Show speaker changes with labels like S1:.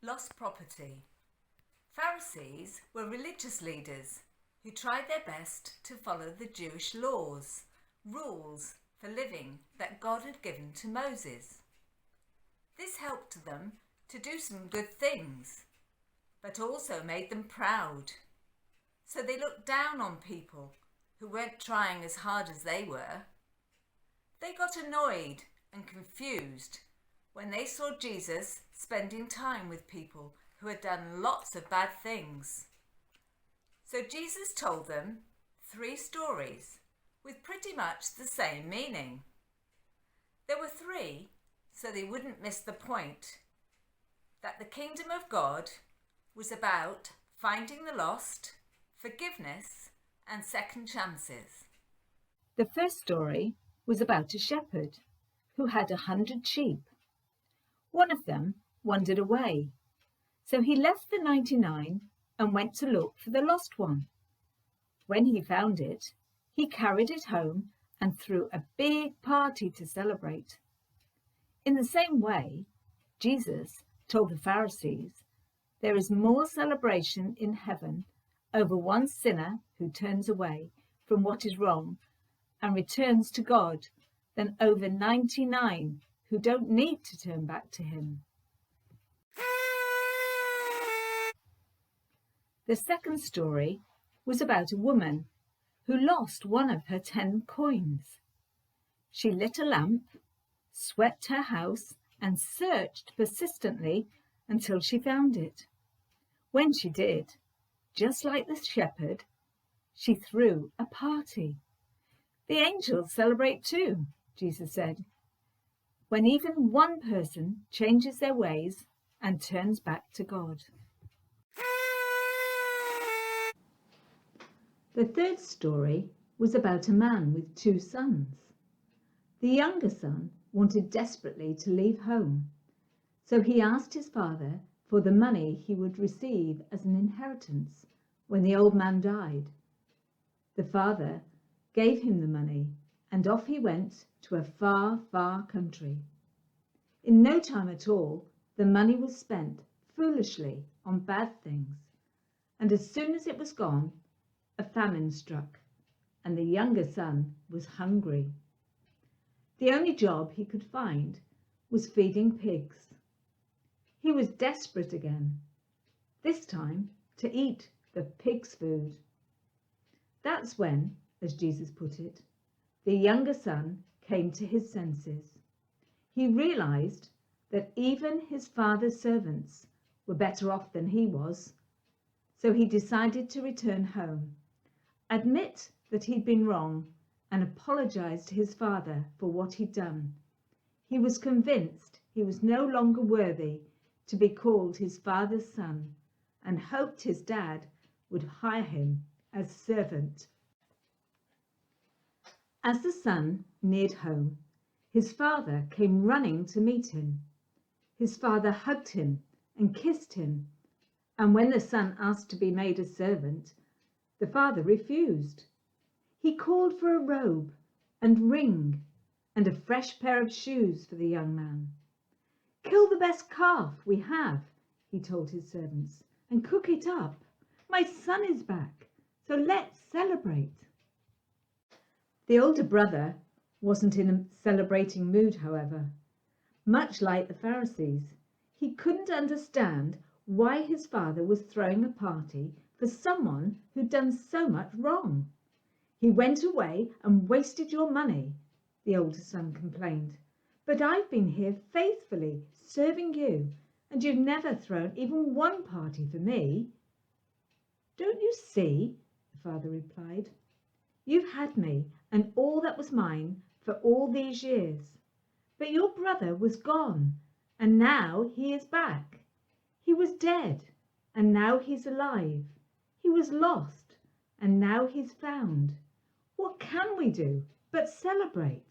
S1: Lost property. Pharisees were religious leaders who tried their best to follow the Jewish laws, rules for living that God had given to Moses. This helped them to do some good things, but also made them proud. So they looked down on people who weren't trying as hard as they were. They got annoyed and confused when they saw Jesus spending time with people who had done lots of bad things. So Jesus told them 3 stories with pretty much the same meaning. There were 3 so they wouldn't miss the point, that the kingdom of God was about finding the lost, forgiveness and second chances.
S2: The first story was about a shepherd who had 100 sheep. One of them wandered away, so he left the 99 and went to look for the lost one. When he found it, he carried it home and threw a big party to celebrate. In the same way, Jesus told the Pharisees there is more celebration in heaven over one sinner who turns away from what is wrong and returns to God than over 99 who don't need to turn back to him. The second story was about a woman who lost one of her 10 coins. She lit a lamp, swept her house, and searched persistently until she found it. When she did, just like the shepherd, she threw a party. The angels celebrate too, Jesus said, when even one person changes their ways and turns back to God. The third story was about a man with 2 sons. The younger son wanted desperately to leave home, so he asked his father for the money he would receive as an inheritance when the old man died. The father gave him the money, and off he went to a far, far country. In no time at all, the money was spent foolishly on bad things, and as soon as it was gone, a famine struck, and the younger son was hungry. The only job he could find was feeding pigs. He was desperate again, this time to eat the pig's food. That's when, as Jesus put it, the younger son came to his senses. He realized that even his father's servants were better off than he was, so he decided to return home, admit that he'd been wrong, and apologize to his father for what he'd done. He was convinced he was no longer worthy to be called his father's son, and hoped his dad would hire him as servant. As the son neared home, his father came running to meet him. His father hugged him and kissed him, and when the son asked to be made a servant, the father refused. He called for a robe and ring and a fresh pair of shoes for the young man. "Kill the best calf we have," he told his servants, "and cook it up. My son is back, so let's celebrate." The older brother wasn't in a celebrating mood, however. Much like the Pharisees, he couldn't understand why his father was throwing a party for someone who'd done so much wrong. "He went away and wasted your money," the older son complained. "But I've been here faithfully serving you, and you've never thrown even one party for me." "Don't you see?" the father replied. "You've had me and all that was mine for all these years. But your brother was gone, and now he is back. He was dead, and now he's alive. He was lost, and now he's found. What can we do but celebrate?"